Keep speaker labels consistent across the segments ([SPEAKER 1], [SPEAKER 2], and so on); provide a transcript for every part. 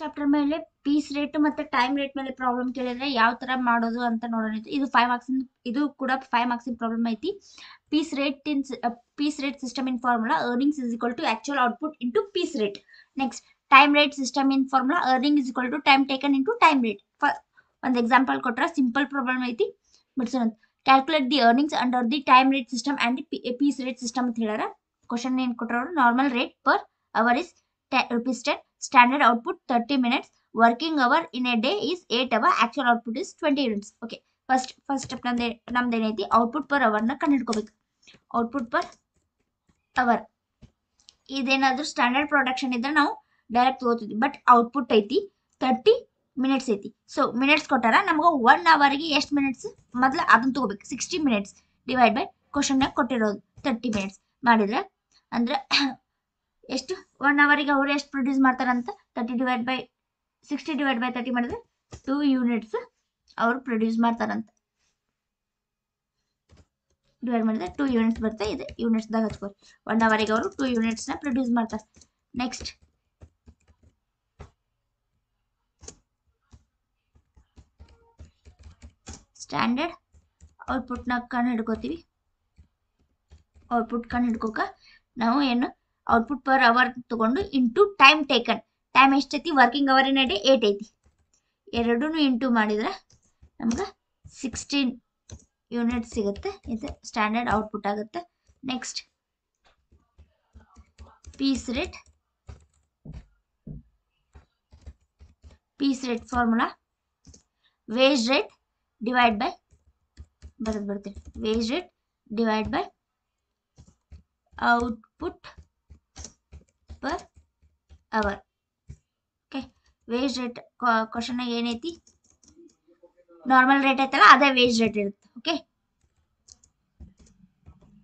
[SPEAKER 1] Chapter ಮೇಲೆ piece rate ಮತ್ತೆ time rate ಮೇಲೆ ಪ್ರಾಬ್ಲಮ್ ಕೇಳಿದ್ರೆ ಯಾವ ತರ ಮಾಡೋದು ಅಂತ ನೋಡೋಣ. ಇದು 5 ಮಾರ್ಕ್ಸ್, ಇದು ಕೂಡ 5 ಮಾರ್ಕ್ಸ್ ಪ್ರಾಬ್ಲಮ್ ಐತಿ. Piece rate system in formula earnings is equal to actual output into piece rate. Next time rate system in formula earning is equal to time taken into time rate. ಒಂದು example ಕೊಟ್ರ simple problem ಐತಿ ಬಿಡ್ಸೋಣ. Calculate the earnings under the time rate system and the piece rate system ಅಂತ ಹೇಳ್ಯಾರ. Question ಏನ್ ಕೊಟ್ರ normal rate per hour is ₹10, standard output 30 minutes, working hour in a day is 8 hour, actual output is 20 units. Okay, first step ನಮ್ದು ಏನೈತಿ output per hour ನ ಕಂಡುಹಿಡ್ಕೋಬೇಕು. Output per hour ಇದೇನಾದ್ರೂ standard production ಇದ್ರೆ ನಾವು direct ತಗೋತಿದ್ವಿ, but output ಐತಿ 30 minutes ಐತಿ. So minutes ಕೊಟ್ಟಾರ, ನಮ್ಗೆ 1 ಅವರ್ಗೆ ಎಷ್ಟು ಮಿನಿಟ್ಸ್ ಮೊದಲು ಅದನ್ನ ತಗೋಬೇಕು. 60 ಮಿನಿಟ್ಸ್ ಡಿವೈಡ್ ಬೈ ಕ್ವಶನ್ ಕೊಟ್ಟಿರೋದು 30 ಮಿನಿಟ್ಸ್ ಮಾಡಿದ್ರೆ ಅಂದ್ರೆ ಎಷ್ಟು 1 ಅವರಿಗೆ ಅವ್ರು ಎಷ್ಟು ಪ್ರೊಡ್ಯೂಸ್ ಮಾಡ್ತಾರಂತ 30 ಡಿವೈಡ್ ಬೈ 60 ಡಿವೈಡ್ ಬೈ 30 ಮಾಡಿದ್ರೆ 2 ಯೂನಿಟ್ಸ್ ಅವ್ರು ಪ್ರೊಡ್ಯೂಸ್ ಮಾಡ್ತಾರಂತ. ಡಿವೈಡ್ ಮಾಡಿದ್ರೆ 2 ಯೂನಿಟ್ಸ್ ಬರುತ್ತೆ. ಇದು ಯೂನಿಟ್ಸ್ ದಾಗ ಹಚ್ಕೋರಿ. 1 ಅವರಿಗೆ ಅವರು 2 ಯೂನಿಟ್ಸ್ ನ ಪ್ರೊಡ್ಯೂಸ್ ಮಾಡ್ತಾರೆ. ನೆಕ್ಸ್ಟ್ ಸ್ಟ್ಯಾಂಡರ್ಡ್ ಔಟ್ಪುಟ್ ನ ಕಂಡು ಹಿಡ್ಕೋತೀವಿ. ಔಟ್ಪುಟ್ ಕಂಡು ಹಿಡ್ಕೋಕ ನಾವು ಏನು ಔಟ್ಪುಟ್ ಪರ್ ಅವರ್ ತಗೊಂಡು ಇಂಟು ಟೈಮ್ ಟೇಕನ್. ಟೈಮ್ ಎಷ್ಟೈತಿ ವರ್ಕಿಂಗ್ ಅವರ್ ಇನ್ ಡೇ 8 ಐತಿ. ಎರಡೂ ಇಂಟು ಮಾಡಿದ್ರೆ ನಮ್ಗೆ 16 ಯೂನಿಟ್ ಸಿಗುತ್ತೆ. ಇದು ಸ್ಟ್ಯಾಂಡರ್ಡ್ ಔಟ್ಪುಟ್ ಆಗುತ್ತೆ. Next piece rate formula wage rate divide by ಬರ್ತೀನಿ wage rate divide by output per hour. Okay, wage rate question ಏನೈತಿ ನಾರ್ಮಲ್ ರೇಟ್ ಐತಲ್ಲ ಅದೇ ವೇಜ್ ರೇಟ್ ಇರುತ್ತೆ. Okay,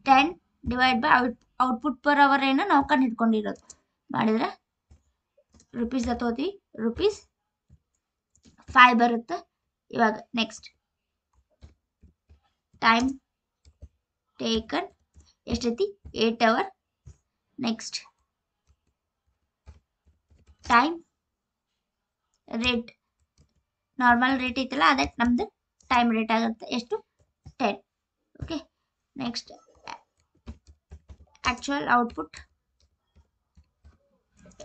[SPEAKER 1] 10 divide by output per hour ಏನೋ ನಾವು ಕಂಡು ಹಿಡ್ಕೊಂಡಿರೋದು ಮಾಡಿದ್ರೆ ರುಪೀಸ್ ತಗೋತೀವಿ. ₹5 ಬರುತ್ತೆ. ಇವಾಗ ನೆಕ್ಸ್ಟ್ ಟೈಮ್ ಟೇಕನ್ ಎಷ್ಟೈತಿ 8 hour. Next time rate normal rate ಐತಲ್ಲ ಅದೇ ನಮ್ದು ಟೈಮ್ ರೇಟ್ ಆಗುತ್ತೆ. ಎಷ್ಟು 10. ಓಕೆ, ನೆಕ್ಸ್ಟ್ ಆಕ್ಚುಯಲ್ ಔಟ್ಪುಟ್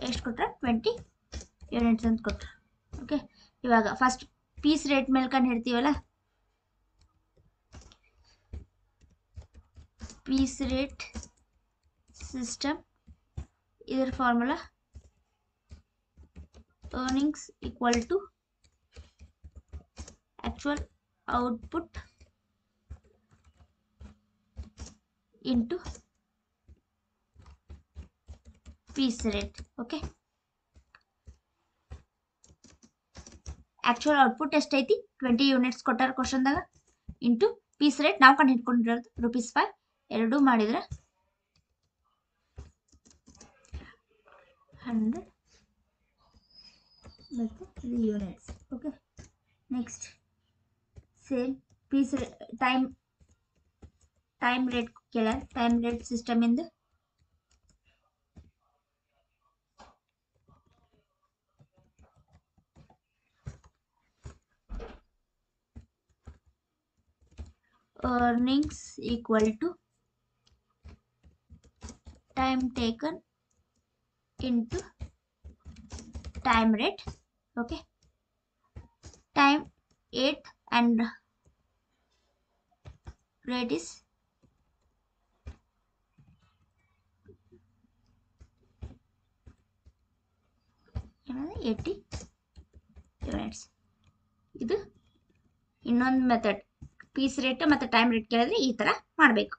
[SPEAKER 1] ಎಷ್ಟು ಕೊಟ್ರ 20 ಯೂನಿಟ್ಸ್ ಅಂತ ಕೊಟ್ರ. ಓಕೆ, ಇವಾಗ ಫಸ್ಟ್ ಪೀಸ್ ರೇಟ್ ಮೇಲೆ ಕಂಡು ಹಿಡ್ತೀವಲ್ಲ, ಪೀಸ್ ರೇಟ್ ಸಿಸ್ಟಮ್ ಇದರ formula earnings equal to actual output into piece rate. Okay, actual output ಎಷ್ಟೈತಿ 20 ಯೂನಿಟ್ಸ್ ಕೊಟ್ಟಾರ ಕ್ವಶನ್ ದಾಗ ಇಂಟು ಪೀಸ್ ರೇಟ್ ನಾವು ಕಂಡು ಹಿಡ್ಕೊಂಡಿರೋದು ₹5. ಎರಡು ಮಾಡಿದ್ರೆ 100 units. Okay, next same piece time rate ಕೇಳ. ಟೈಮ್ ರೇಟ್ ಸಿಸ್ಟಮ್ ಇಂದ earnings equal to time taken into time rate. Okay, time 8 and rate is 80 units. ಇದು ಇನ್ನೊಂದು ಮೆಥಡ್. ಪೀಸ್ ರೇಟ್ ಮತ್ತೆ ಟೈಮ್ ರೇಟ್ ಕೇಳಿದ್ರೆ ಈ ತರ ಮಾಡಬೇಕು.